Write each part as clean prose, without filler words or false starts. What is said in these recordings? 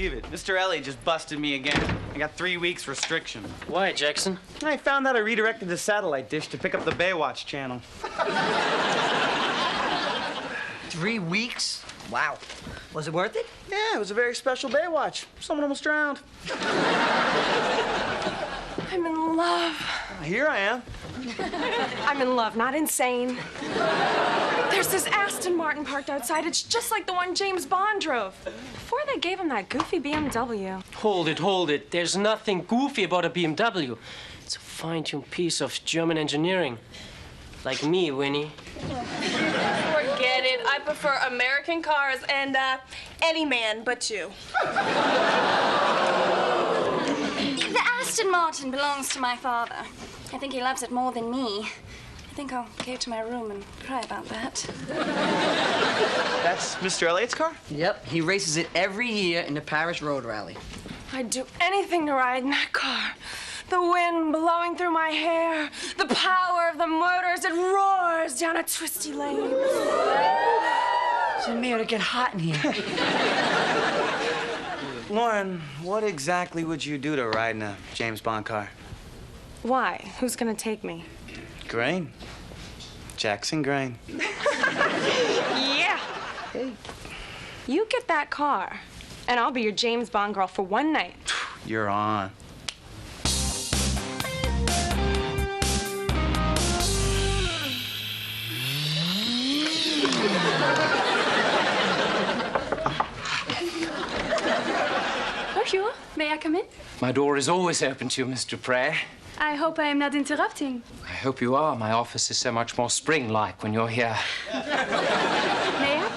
believe it. Mr. Elliot just busted me again. I got 3 weeks restriction. Why, Jackson? I found out I redirected the satellite dish to pick up the Baywatch channel. 3 weeks? Wow. Was it worth it? Yeah, it was a very special Baywatch. Someone almost drowned. I'm in love. Here I am. I'm in love, not insane. There's this Aston-Martin parked outside. It's just like the one James Bond drove. Before they gave him that goofy BMW. Hold it. There's nothing goofy about a BMW. It's a fine-tuned piece of German engineering. Like me, Winnie. Forget it. I prefer American cars and any man but you. The Aston-Martin belongs to my father. I think he loves it more than me. I think I'll go to my room and cry about that. That's Mr. Elliot's car? Yep, he races it every year in the Paris Road Rally. I'd do anything to ride in that car. The wind blowing through my hair, the power of the motors, it roars down a twisty lane. So man, it get hot in here. Lauren, what exactly would you do to ride in a James Bond car? Why? Who's gonna take me? Grain. Jackson Grain. Yeah. Hey. You get that car, and I'll be your James Bond girl for one night. You're on. Bonjour. May I come in? My door is always open to you, Miss Dupre. I hope I am not interrupting. I hope you are. My office is so much more spring-like when you're here. May I?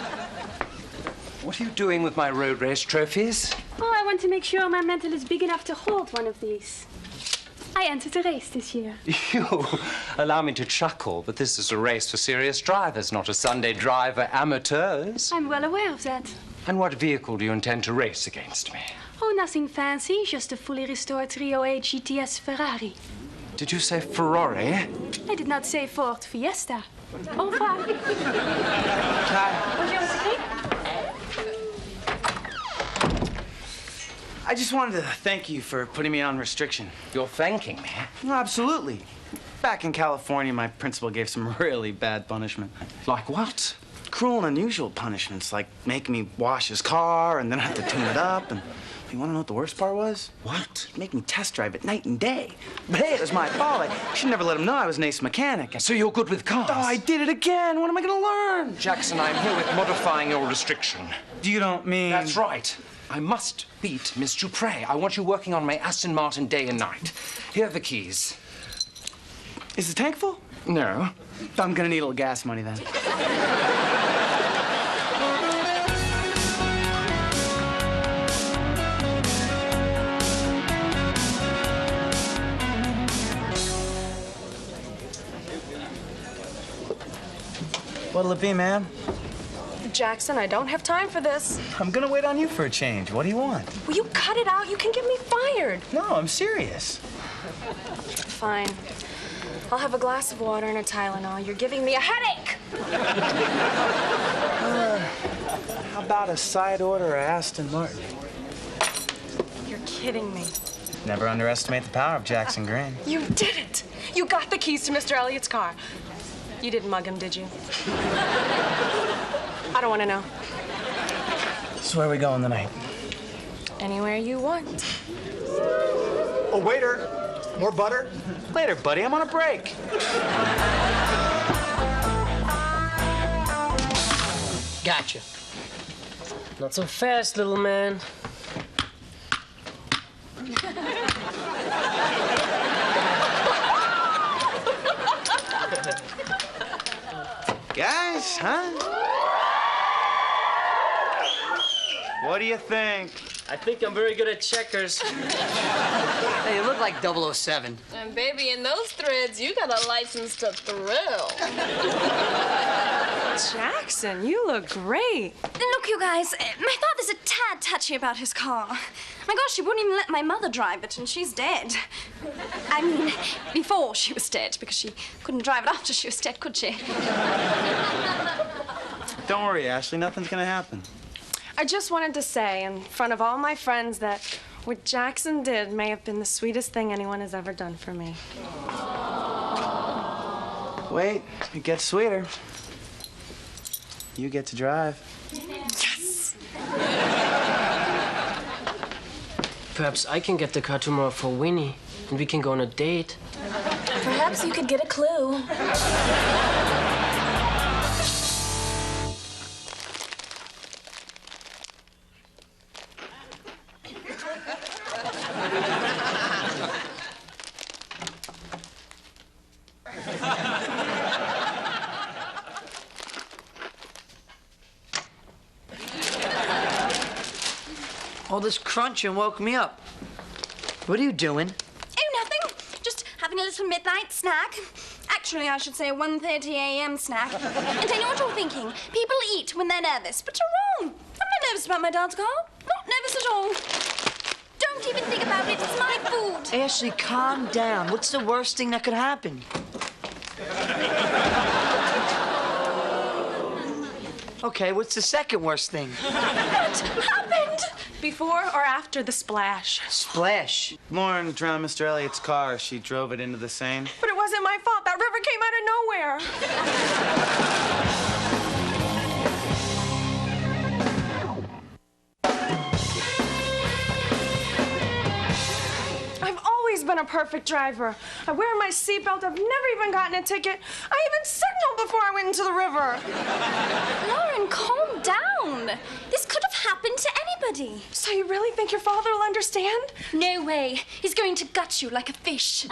What are you doing with my road race trophies? Oh, I want to make sure my mantle is big enough to hold one of these. I entered a race this year. You allow me to chuckle, but this is a race for serious drivers, not a Sunday drive for amateurs. I'm well aware of that. And what vehicle do you intend to race against me? Oh, nothing fancy, just a fully restored 308 GTS Ferrari. Did you say Ferrari? I did not say Ford Fiesta. Au revoir. I just wanted to thank you for putting me on restriction. You're thanking me? No, absolutely. Back in California, my principal gave some really bad punishment. Like what? Cruel and unusual punishments, like making me wash his car and then I have to tune it up. And you want to know what the worst part was? What? He'd make me test drive it night and day. But hey, it was my fault. I should never let him know I was an ace mechanic. So you're good with cars? Oh, I did it again. What am I going to learn? Jackson, I'm here with modifying your restriction. You don't mean... That's right. I must beat Miss Dupre. I want you working on my Aston-Martin day and night. Here are the keys. Is the tank full? No. I'm going to need a little gas money then. What'll it be, ma'am? Jackson, I don't have time for this. I'm gonna wait on you for a change. What do you want? Will you cut it out? You can get me fired. No, I'm serious. Fine. I'll have a glass of water and a Tylenol. You're giving me a headache. How about a side order of Aston-Martin? You're kidding me. Never underestimate the power of Jackson Grain. You did it. You got the keys to Mr. Elliot's car. You didn't mug him, did you? I don't want to know. So where are we going tonight? Anywhere you want. Oh, waiter. More butter? Later, buddy. I'm on a break. Gotcha. Not so fast, little man. Guys, huh? What do you think? I think I'm very good at checkers. Hey, you look like 007. And baby, in those threads, you got a license to thrill. Jackson, you look great. Look, you guys, my father's a tad touchy about his car. My gosh, he wouldn't even let my mother drive it, and she's dead. I mean, before she was dead, because she couldn't drive it after she was dead, could she? Don't worry, Ashley. Nothing's gonna happen. I just wanted to say in front of all my friends that what Jackson did may have been the sweetest thing anyone has ever done for me. Wait, it gets sweeter. You get to drive. Yes! Perhaps I can get the car tomorrow for Winnie, and we can go on a date. Perhaps you could get a clue. All this crunching woke me up. What are you doing? Oh, nothing. Just having a little midnight snack. Actually, I should say a 1:30 a.m. snack. And I know what you're thinking. People eat when they're nervous, but you're wrong. I'm not nervous about my dad's car. Not nervous at all. Don't even think about it. It's my food. Ashley, calm down. What's the worst thing that could happen? Okay, what's the second worst thing? What happened? Before or after the splash? Splash. Lauren drowned Mr. Elliot's car. She drove it into the Seine. But it wasn't my fault. That river came out of nowhere. I've always been a perfect driver. I wear my seatbelt. I've never even gotten a ticket. I even signaled before I went into the river. Lauren, calm down. This could have happened to anybody. So you really think your father will understand? No way. He's going to gut you like a fish.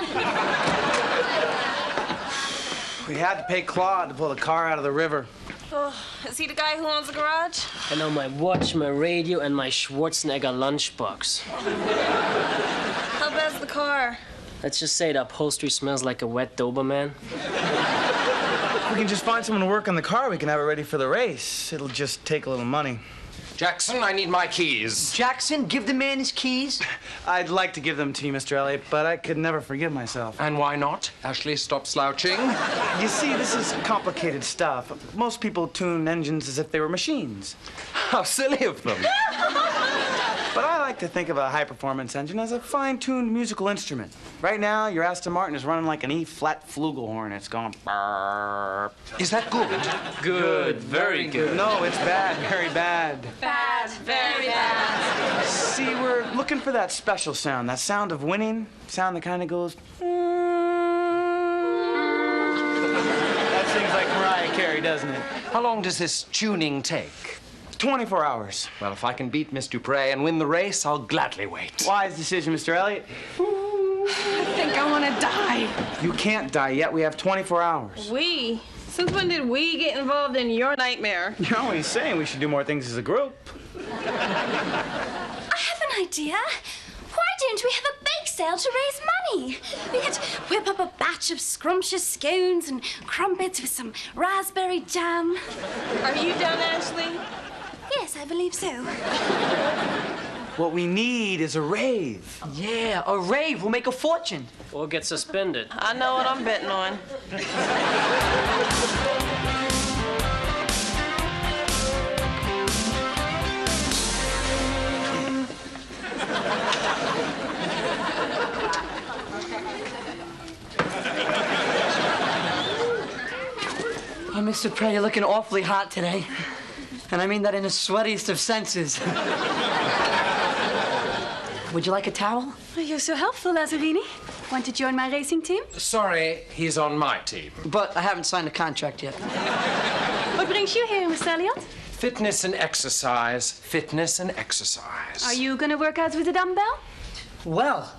We had to pay Claude to pull the car out of the river. Oh, is he the guy who owns the garage? I know my watch, my radio, and my Schwarzenegger lunchbox. How bad's the car? Let's just say the upholstery smells like a wet Doberman. We can just find someone to work on the car. We can have it ready for the race. It'll just take a little money. Jackson, I need my keys. Jackson, give the man his keys. I'd like to give them to you, Mr. Elliot, but I could never forgive myself. And why not? Ashley, stop slouching. You see, this is complicated stuff. Most people tune engines as if they were machines. How silly of them. But I like to think of a high-performance engine as a fine-tuned musical instrument. Right now, your Aston-Martin is running like an E-flat flugelhorn. It's going burp. Is that good? Good, very good. No, it's bad, very bad. Bad, very bad. See, we're looking for that special sound, that sound of winning, sound that kind of goes. That sings like Mariah Carey, doesn't it? How long does this tuning take? 24 hours. Well, if I can beat Miss Dupre and win the race, I'll gladly wait. Wise decision, Mr. Elliot. I think I want to die. You can't die yet. We have 24 hours. We? Since when did we get involved in your nightmare? You're always saying we should do more things as a group. I have an idea. Why don't we have a bake sale to raise money? We could whip up a batch of scrumptious scones and crumpets with some raspberry jam. Are you done, Ashley? Yes, I believe so. What we need is a rave. Yeah, a rave will make a fortune. Or get suspended. I know what I'm betting on. Oh, Mr. Prey, you're looking awfully hot today. And I mean that in the sweatiest of senses. Would you like a towel? You're so helpful, Lazzarini. Want to join my racing team? Sorry, he's on my team. But I haven't signed the contract yet. What brings you here, Mr. Elliot? Fitness and exercise. Fitness and exercise. Are you gonna work out with a dumbbell? Well,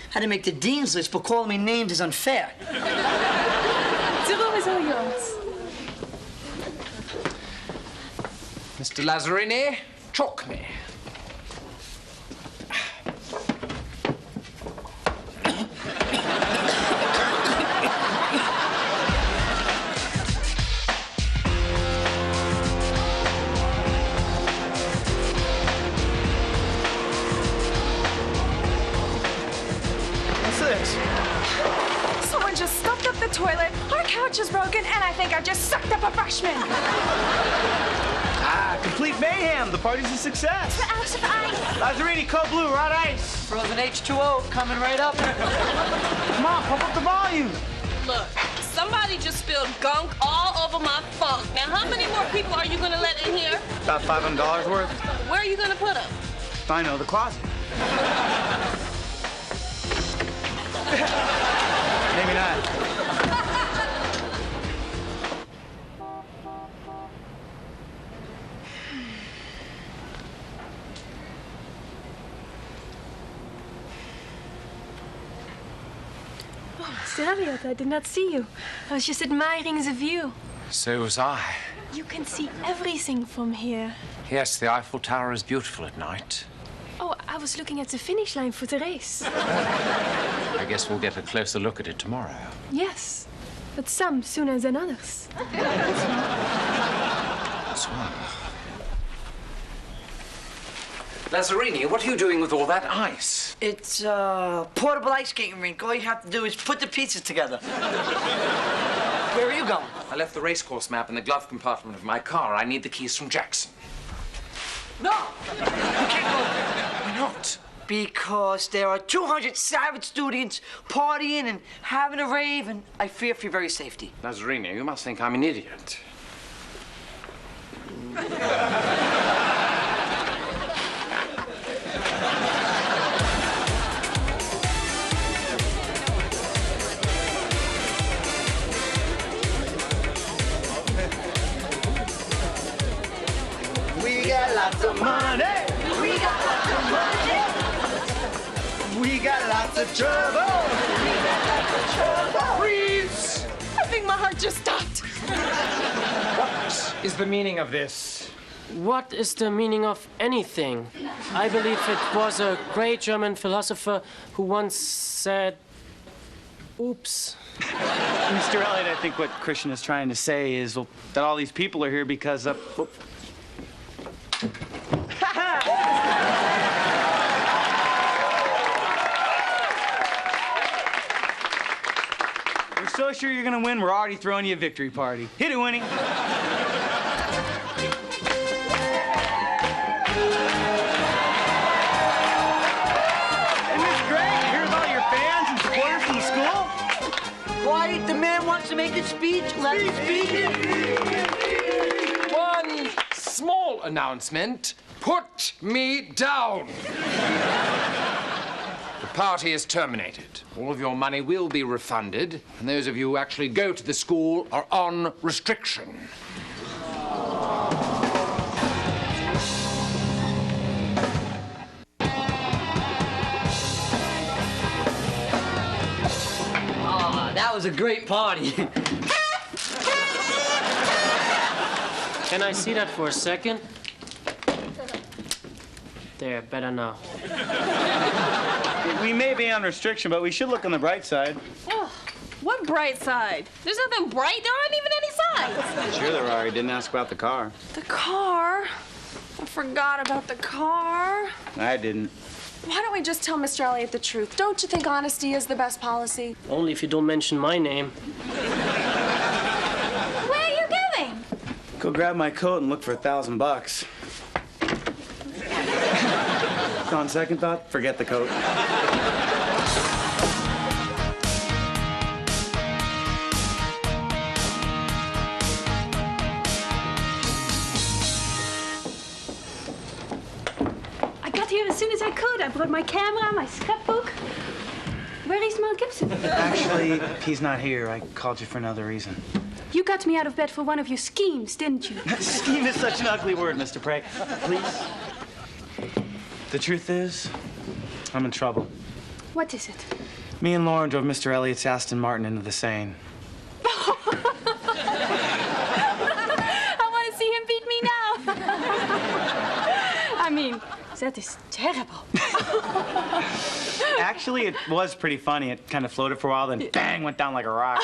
had to make the dean's list, but calling me names is unfair. The room is all yours. Mr. Lazzarini, chalk me. What's this? Someone just stuffed up the toilet. Our couch is broken, and I think I just sucked up a freshman. Complete mayhem. The party's a success. We're out of ice. Lazzarini, Code Blue, we're out of ice. Frozen H2O coming right up. Come on, pump up the volume. Look, somebody just spilled gunk all over my funk. Now, how many more people are you gonna let in here? About $500 worth. Where are you gonna put them? I know, the closet. Maybe not. Mr. Elliot, I did not see you. I was just admiring the view. So was I. You can see everything from here. Yes, the Eiffel Tower is beautiful at night. Oh, I was looking at the finish line for the race. I guess we'll get a closer look at it tomorrow. Yes, but some sooner than others. Lazzarini, what are you doing with all that ice? It's a portable ice skating rink. All you have to do is put the pieces together. Where are you going? I left the racecourse map in the glove compartment of my car. I need the keys from Jackson. No! You can't go there. Why not? Because there are 200 savage students partying and having a rave, and I fear for your very safety. Lazzarini, you must think I'm an idiot. We got lots of money. We got lots of money. We got lots of trouble. We got lots of trouble. Freeze! I think my heart just stopped. What is the meaning of this? What is the meaning of anything? I believe it was a great German philosopher who once said, oops. Mr. Elliot, I think what Christian is trying to say is well, that all these people are here because of... We're so sure you're gonna win, we're already throwing you a victory party. Hit it, Winnie. Isn't this great? You hear about your fans and supporters from the school? Quiet, the man wants to make a speech. Let him speak. One small announcement. Put me down. The party is terminated. All of your money will be refunded, and those of you who actually go to the school are on restriction. Ah, that was a great party. Can I see that for a second? There, better now. We may be on restriction, but we should look on the bright side. Oh, what bright side? There's nothing bright. There aren't even any signs. Sure there are. He didn't ask about the car. The car? I forgot about the car. I didn't. Why don't we just tell Mr. Elliot the truth? Don't you think honesty is the best policy? Only if you don't mention my name. Where are you going? Go grab my coat and look for $1,000. On second thought, forget the coat. I got here as soon as I could. I brought my camera, my scrapbook. Where is Mel Gibson? Actually, he's not here. I called you for another reason. You got me out of bed for one of your schemes, didn't you? Scheme is such an ugly word, Mr. Prey. Please. The truth is, I'm in trouble. What is it? Me and Lauren drove Mr. Elliot's Aston-Martin into the Seine. I want to see him beat me now. I mean, that is terrible. Actually, it was pretty funny. It kind of floated for a while, then bang, went down like a rock.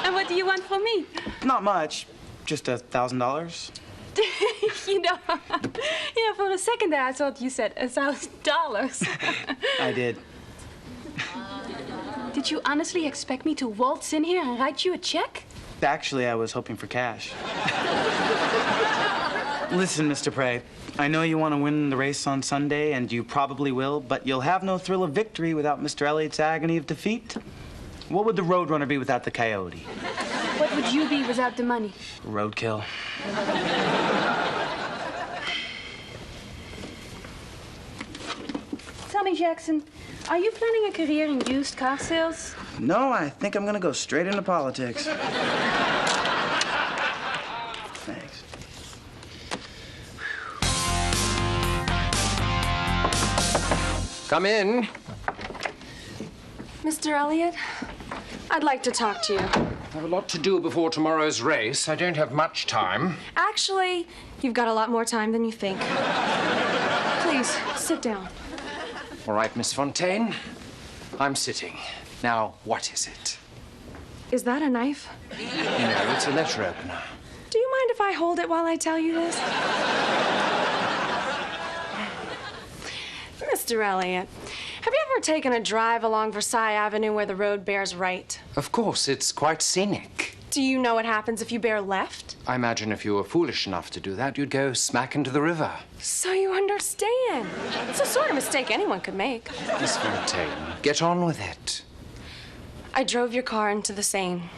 And what do you want from me? Not much. Just $1,000. you know, for a second there, I thought you said $1,000. I did. Did you honestly expect me to waltz in here and write you a check? Actually, I was hoping for cash. Listen, Mr. Prey, I know you want to win the race on Sunday, and you probably will, but you'll have no thrill of victory without Mr. Elliot's agony of defeat. What would the Roadrunner be without the Coyote? What would you be without the money? Roadkill. Tell me, Jackson, are you planning a career in used car sales? No, I think I'm gonna go straight into politics. Thanks. Come in. Mr. Elliot, I'd like to talk to you. I have a lot to do before tomorrow's race. I don't have much time. Actually, you've got a lot more time than you think. Please, sit down. All right, Miss Fontaine. I'm sitting. Now, what is it? Is that a knife? No, it's a letter opener. Do you mind if I hold it while I tell you this? Mr. Elliot, have you ever taken a drive along Versailles Avenue where the road bears right? Of course, it's quite scenic. Do you know what happens if you bear left? I imagine if you were foolish enough to do that, you'd go smack into the river. So you understand. It's the sort of mistake anyone could make. Miss Fontaine, get on with it. I drove your car into the Seine.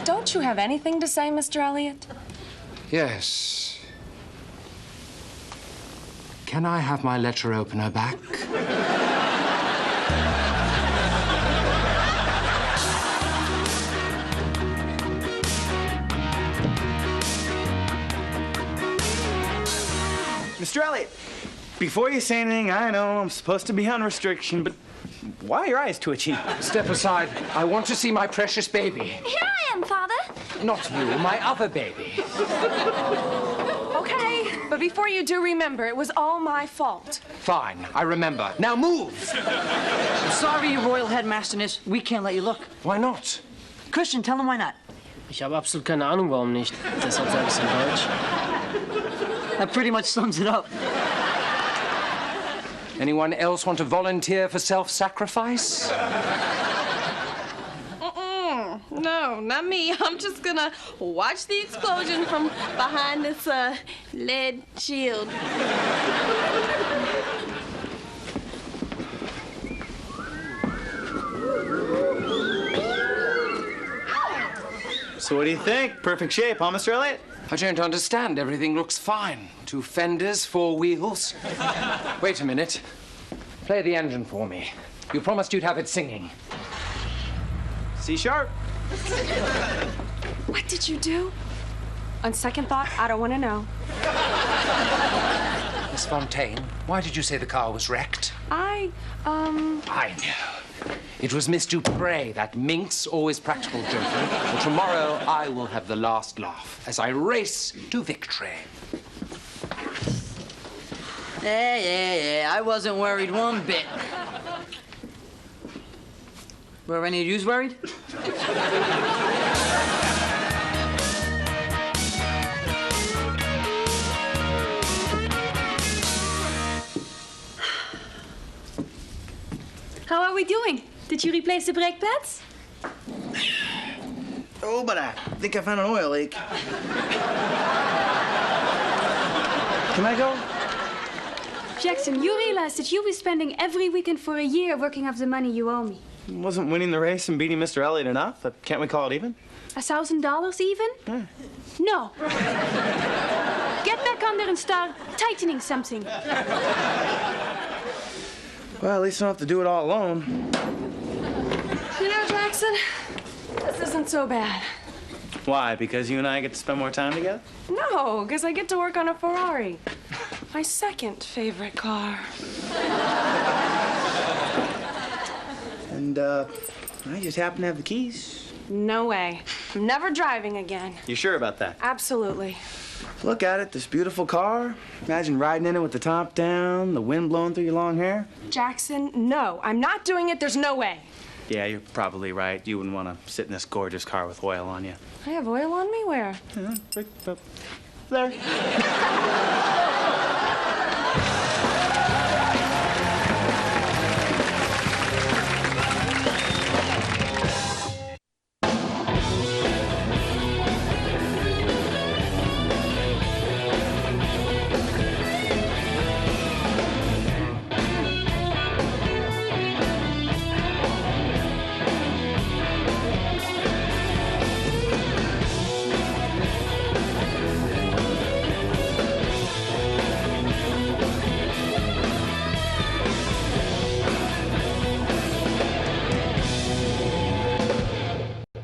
Don't you have anything to say, Mr. Elliot? Yes. Can I have my letter opener back? Mr. Elliot, before you say anything, I know I'm supposed to be on restriction, but why are your eyes twitchy? Step aside. I want to see my precious baby. Here I am, Father. Not you, my other baby. Okay, but before you do, remember, it was all my fault. Fine, I remember. Now move! Sorry, Your Royal Headmasterness. We can't let you look. Why not? Christian, tell him why not. Ich habe absolut keine Ahnung, warum nicht. Deshalb sage ich es in Deutsch. That pretty much sums it up. Anyone else want to volunteer for self-sacrifice? No, not me. I'm just gonna watch the explosion from behind this lead shield. So what do you think? Perfect shape, huh, Mr. Elliot? I don't understand. Everything looks fine. 2 fenders, 4 wheels. Wait a minute. Play the engine for me. You promised you'd have it singing. C sharp. What did you do? On second thought, I don't want to know. Miss Fontaine, why did you say the car was wrecked? I know. It was Miss Dupre, that minx, always practical joker. Well, tomorrow I will have the last laugh as I race to victory. Yeah. I wasn't worried one bit. Were any of yous worried? How are we doing? Did you replace the brake pads? Oh, but I think I found an oil leak. Can I go? Jackson, you realize that you'll be spending every weekend for a year working off the money you owe me. Wasn't winning the race and beating Mr. Elliot enough? Can't we call it even? $1,000 even? Yeah. No. Get back on there and start tightening something. Well, at least I don't have to do it all alone. You know, Jackson, this isn't so bad. Why? Because you and I get to spend more time together? No, because I get to work on a Ferrari. My second favorite car. And, I just happen to have the keys. No way. I'm never driving again. You sure about that? Absolutely. Look at it, this beautiful car. Imagine riding in it with the top down, the wind blowing through your long hair. Jackson, no. I'm not doing it. There's no way. Yeah, you're probably right. You wouldn't want to sit in this gorgeous car with oil on you. I have oil on me? Where? Yeah, right up there.